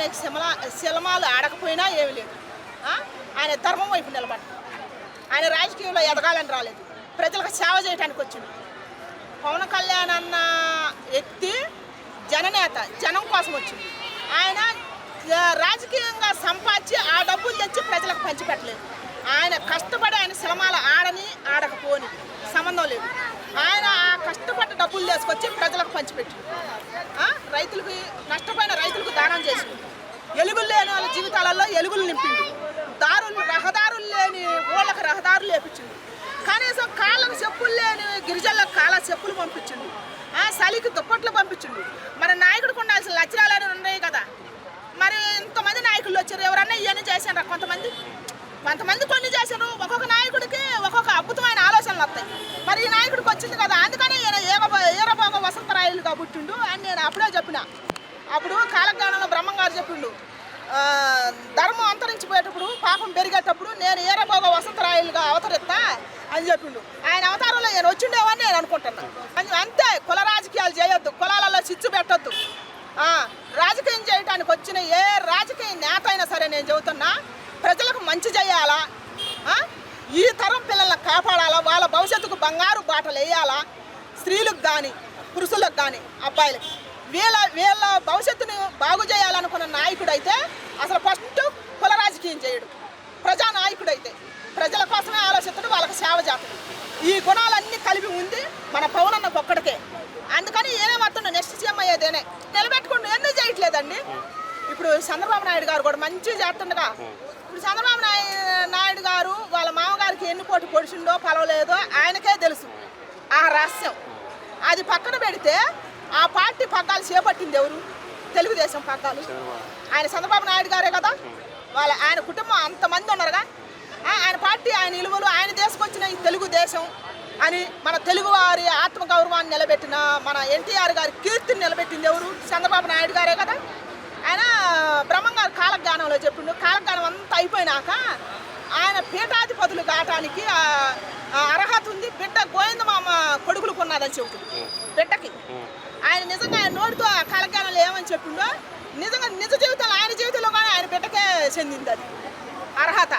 ఆయన సినిమాలు ఆడకపోయినా ఏమీ లేదు. ఆయన ధర్మం వైపు నిలబడ్డాడు. ఆయన రాజకీయంలో ఎదగాలని రాలేదు, ప్రజలకు సేవ చేయడానికి వచ్చింది. పవన్ కళ్యాణ్ అన్న వ్యక్తి జననేత, జనం కోసం వచ్చింది. ఆయన రాజకీయంగా సంపాదించి ఆ డబ్బులు తెచ్చి ప్రజలకు పంచిపెట్టలేదు. ఆయన కష్టపడి ఆయన సినిమాలు ఆడని ఆడకపోని సంబంధం లేదు. ఆయన ఆ కష్టపడ్డ డబ్బులు తీసుకొచ్చి ప్రజలకు పంచిపెట్టి రైతులకి, నష్టపోయిన రైతులకు దానం చేసిండు. ఎలుగులు లేని వాళ్ళ జీవితాలలో ఎలుగులు నింపిండు. రహదారులు లేని ఊళ్ళకి రహదారులు లేపించిండు. కనీసం కాళ్ళకు చెప్పులు లేని గిరిజనులకు కాళ్ళ చెప్పులు పంపించిండు. చలికి దుప్పట్లు పంపించిండు. మరి నాయకుడికి ఉండాల్సిన లక్షణాలు ఉన్నాయి కదా. మరి ఇంతమంది నాయకులు వచ్చారు, ఎవరన్నా ఇవన్నీ చేశారు. కొంతమంది కొన్ని చేశారు. ఒక్కొక్క నాయకుడికి ఒక్కొక్క అద్భుతమైన ఆలోచనలు వస్తాయి. మరి ఈ నాయకుడికి వచ్చింది కదా, అందుకని ఈయన ఏరబోగ వసంతరాయలుగా పుట్టిండు అని నేను అప్పుడే చెప్పిన. అప్పుడు కాలజ్ఞానంలో బ్రహ్మంగారు చెప్పిండు, ధర్మం అంతరించిపోయేటప్పుడు, పాపం పెరిగేటప్పుడు నేను ఏరబోగ వసంతరాయలుగా అవతరిస్తా అని చెప్పిండు. ఆయన అవతారంలో నేను వచ్చిండేవని నేను అనుకుంటున్నాను. అంతే, కుల రాజకీయాలు చేయొద్దు, కులాలలో చిచ్చు పెట్టొద్దు. రాజకీయం చేయడానికి వచ్చిన ఏ రాజకీయ నేత అయినా సరే నేను చెబుతున్నా, ప్రజలకు మంచి చేయాలా, ఈ తరం పిల్లలను కాపాడాలా, వాళ్ళ భవిష్యత్తుకు బంగారు బాటలు వేయాలా, స్త్రీలకు కానీ పురుషులకు కానీ అబ్బాయిలకి వీళ్ళ భవిష్యత్తుని బాగు చేయాలనుకున్న నాయకుడైతే అసలు ఫస్ట్ కుల రాజకీయం చేయడు. ప్రజానాయకుడైతే ప్రజల కోసమే ఆలోచిస్తాడు, వాళ్ళకి సేవ చేస్తాడు. ఈ గుణాలన్నీ కలిపి ఉంది మన పవన్ అన్న ఒక్కడికే. అందుకని ఏమవుతుండో నెక్స్ట్ సీఎం అయ్యేదేనే నిలబెట్టుకుంటూ ఎందుకు చేయట్లేదండి. ఇప్పుడు చంద్రబాబు నాయుడు గారు కూడా మంచిగా చేస్తుండగా, ఇప్పుడు చంద్రబాబు నాయుడు గారు వాళ్ళ మామగారికి ఎన్ని కోటి పొడిచిండో పలవలేదో ఆయనకే తెలుసు. ఆ రహస్యం అది పక్కన పెడితే ఆ పార్టీ పగ్గాలు చేపట్టింది ఎవరు? తెలుగుదేశం పగ్గాలు. ఆయన చంద్రబాబు నాయుడు గారే కదా. ఆయన కుటుంబం అంతమంది ఉన్నారుగా. ఆయన పార్టీ, ఆయన విలువలు, ఆయన తీసుకొచ్చిన ఈ తెలుగుదేశం అని మన తెలుగువారి ఆత్మగౌరవాన్ని నిలబెట్టిన మన ఎన్టీఆర్ గారి కీర్తిని నిలబెట్టింది ఎవరు? చంద్రబాబు నాయుడు గారే కదా. ఆయన బ్రహ్మంగారు కాలజ్ఞానంలో చెప్పిండు. కాలజ్ఞానం అంతా అయిపోయినాక ఆయన పీఠాధిపతులు కావటానికి అర్హత ఉంది. బిడ్డ గోవిందమామ కొడుకులకు ఉన్నదని చెబుతుంది. బిడ్డకి ఆయన నిజంగా ఆయన నోటితో ఆ కాలజ్ఞానంలో ఏమని చెప్పిండో నిజంగా నిజ జీవితంలో ఆయన జీవితంలో కానీ ఆయన బిడ్డకే చెందింది అది అర్హత.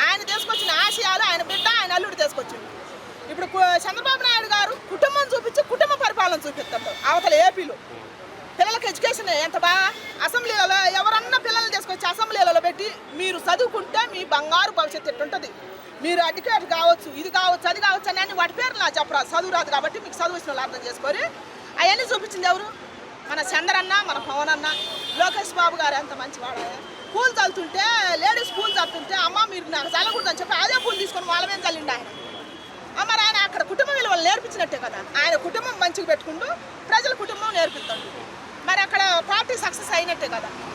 ఆయన తీసుకొచ్చిన ఆశయాలు ఆయన బిడ్డ, ఆయన అల్లుడు తీసుకొచ్చింది. ఇప్పుడు చంద్రబాబు నాయుడు గారు కుటుంబం చూపించి కుటుంబ పరిపాలన చూపిస్తారు అవతల ఏపీలో. పిల్లలకి ఎడ్యుకేషన్ ఎంత బాగా, అసెంబ్లీలలో ఎవరన్నా పిల్లల్ని తీసుకొచ్చి అసెంబ్లీలలో పెట్టి మీరు చదువుకుంటే మీ బంగారు భవిష్యత్తు ఎట్టుంటుంది, మీరు అడ్వకేట్ కావచ్చు, ఇది కావచ్చు, అది కావచ్చు అని వాటి పేరు నా చెప్పరాదు, చదువు రాదు కాబట్టి మీకు చదువు వచ్చిన వాళ్ళు అర్థం చేసుకొని అవన్నీ చూపించింది ఎవరు? మన చంద్రన్న, మన పవన్ అన్న. లోకేష్ బాబు గారు ఎంత మంచివాడు. పూలు చల్లుతుంటే, లేడీస్ పూలు చల్లుతుంటే, అమ్మ మీరు నాకు చల్లకూడదని చెప్పి అదే పూలు తీసుకొని వాళ్ళ మీద చల్లిండు ఆయన. మరి ఆయన అక్కడ కుటుంబ విలువలు నేర్పించినట్టే కదా. ఆయన కుటుంబం మంచిగా పెట్టుకుంటూ ప్రజల కుటుంబం నేర్పిస్తాడు. మరి అక్కడ పార్టీ సక్సెస్ అయినట్టే కదా.